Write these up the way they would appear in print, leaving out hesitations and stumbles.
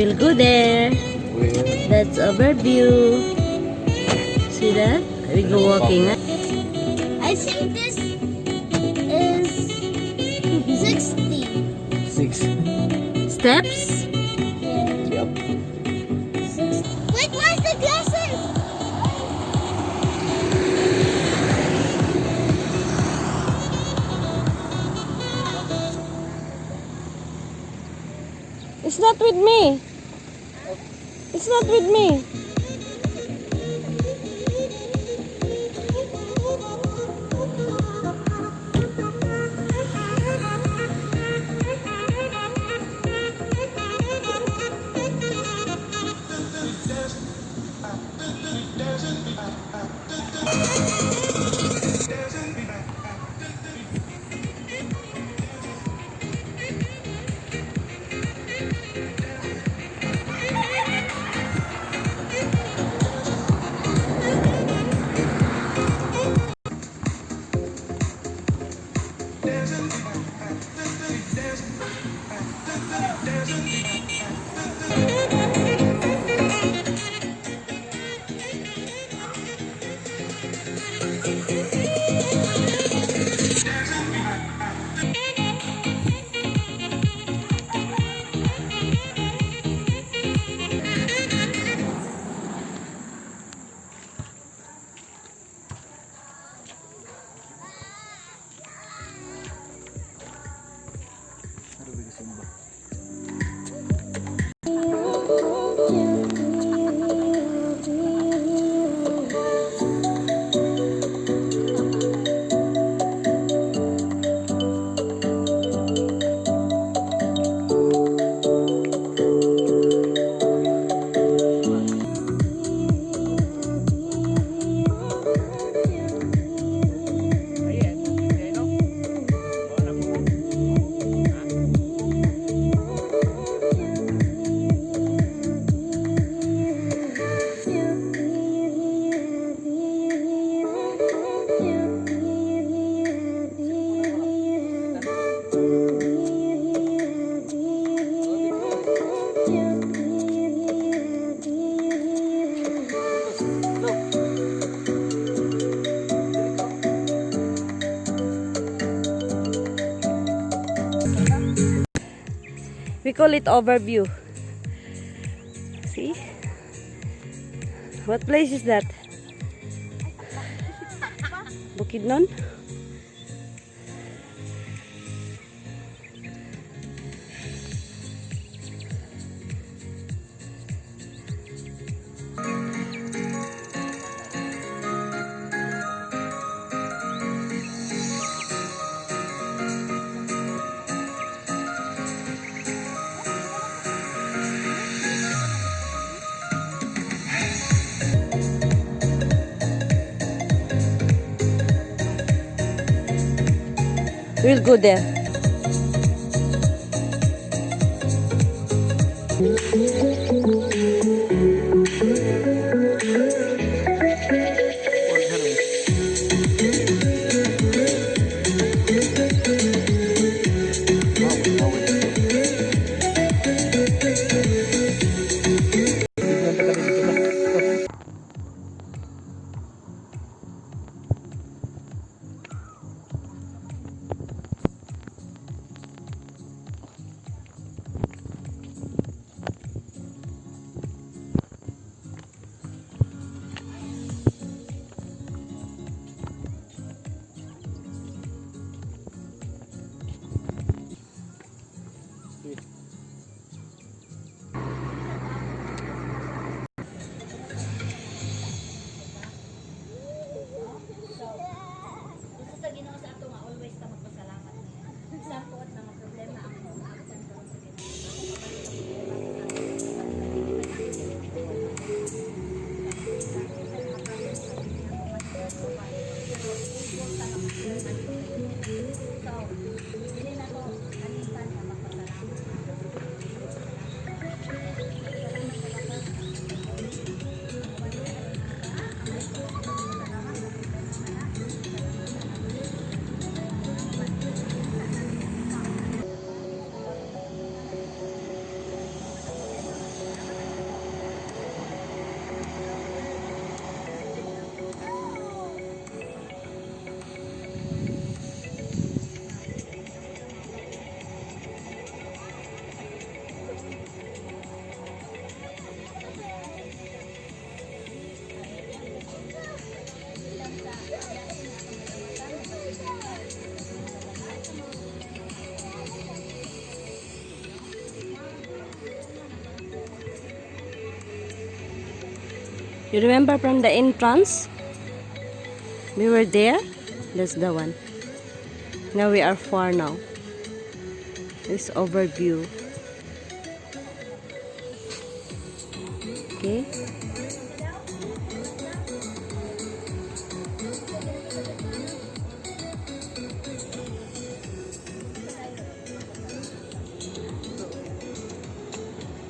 We'll go there. That's overview. See that? We go walking. I think this is 60. 6. Steps? Yep. Wait, where's the glasses? It's not with me. It's not with me. We call it overview. See? What place is that? Bukidnon? We'll go there. You remember from the entrance? We were there. That's the one. Now we are far now. This overview. Okay.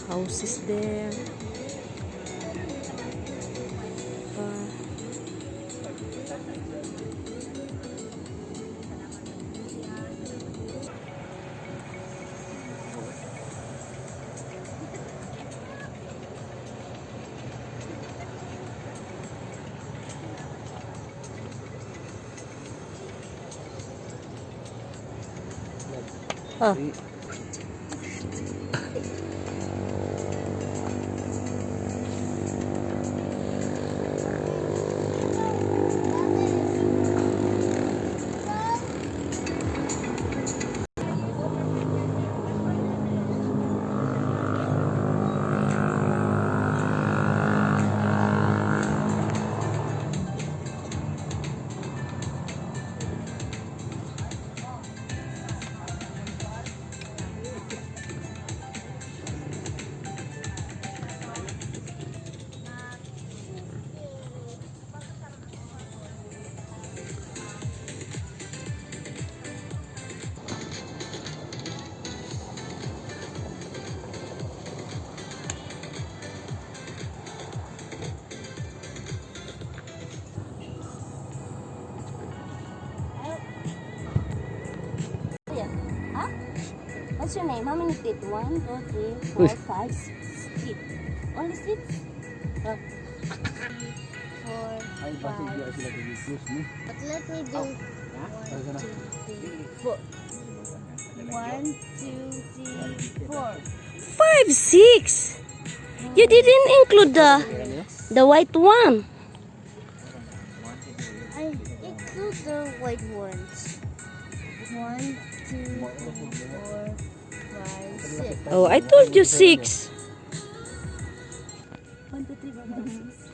Houses there. Oh. What's your name? How many teeth? 1, 2, 3, 4, 5, 6 teeth. Only 6? 4, 5. But let me do 1, 2, 3, 4. 1, 2, 3, 4. 5, 6. You didn't include the white one. I include the white ones. 1, 2, 3, 4, 5, 6. Oh, I told you 6. 1, 2, 3, 4, 5, 6.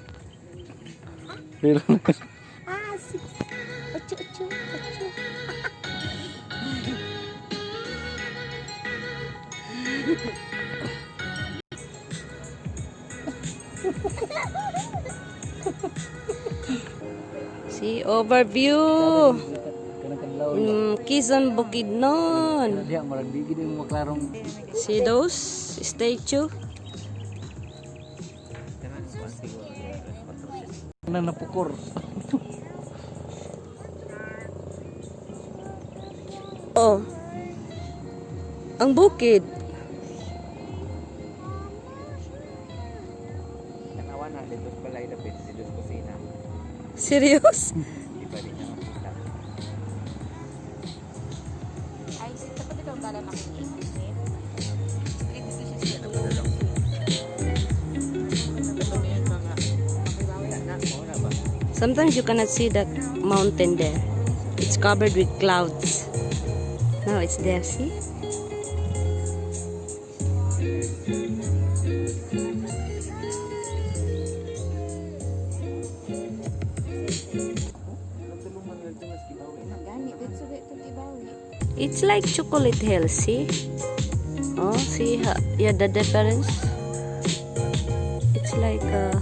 Pero Ah, 6. Ocho, ocho, ocho. See, overview. kanang-kadlaw QUEZON, Bukidnon. diha marag di gid mo maklarong See those statue? nang napukor. Oh. Ang bukid. Tanawan na dito sa balay dapit dito sa kusina. Serious? Di ba rin na makita. Ay, sito pa dito kala nakikinig. Sometimes you cannot see that mountain there. It's covered with clouds. Now it's there, see? It's like chocolate hill, see? Oh, see how, yeah, the difference? It's like a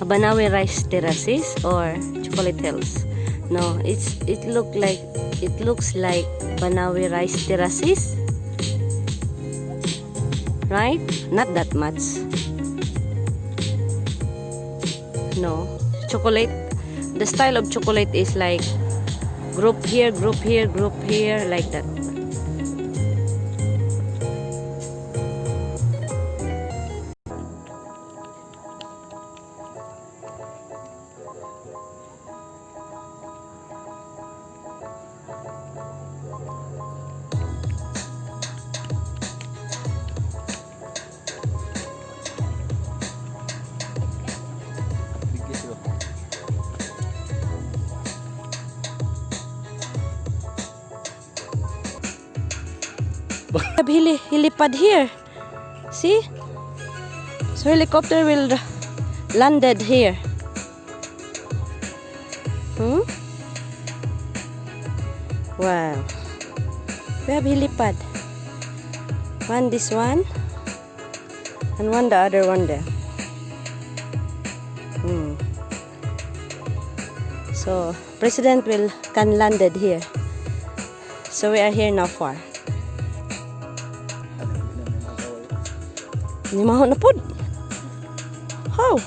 Banawe rice terraces or chocolate hills. No, it looks like Banawe rice terraces, right? Not that much. No, chocolate. The style of chocolate is like group here, group here, group here, like that. Hilipad here. See? So helicopter will landed here. Wow. We have helipad. One this one. And one the other one there. So President can landed here. So we are here now far. Ni maho na pud. How?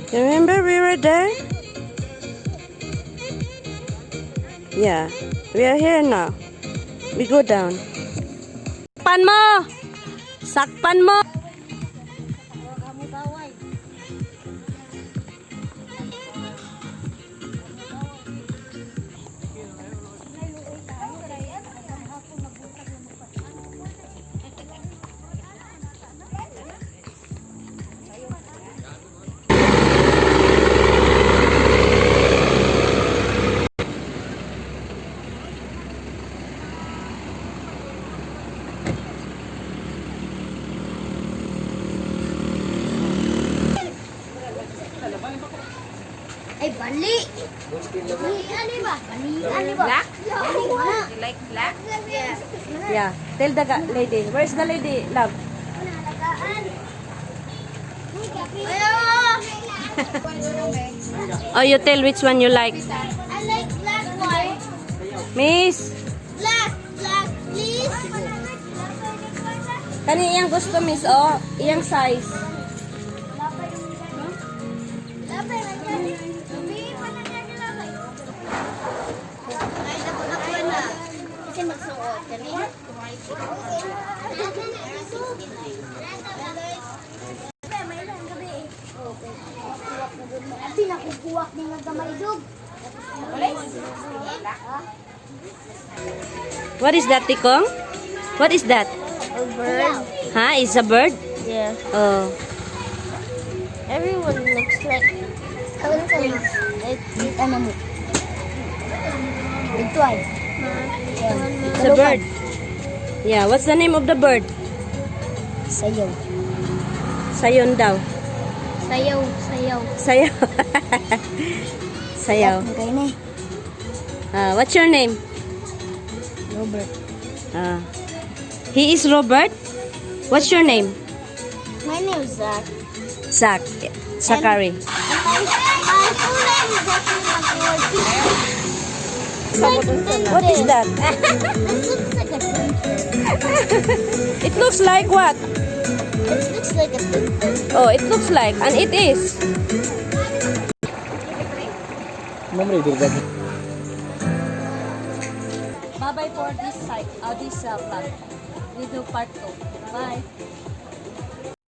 You remember we were there? Yeah, we are here now. We go down. Sakpan mo! Sakpan mo! Ay, bali! Balian ba? Balian ba? Black? You like black? Yes. Yeah, tell the lady. Where's the lady, love? Oh, you tell which one you like. I like black one. Miss, Black, please. kani iyang gusto, miss, oh, iyang size. Kasi magsuot kami. Kasi nakukuwak ng gamay dog. What is that, Tikong? What is that? A bird. Huh? It's a bird? Yeah. Oh. Everyone looks like it's animal. With twice. It's a bird. Yeah, what's the name of the bird? Sayaw. Sayon daw. Sayaw. Sayaw. Sayaw. Okay na. What's your name? Robert. He is Robert. What's your name? My name is Zach. Zach. Zachary. My full name is What is that? It looks It looks like like a tinter. what? It looks like a tinter. Oh, it looks like, and it is. Bye-bye for this site, this vlog. We do part 2. Bye.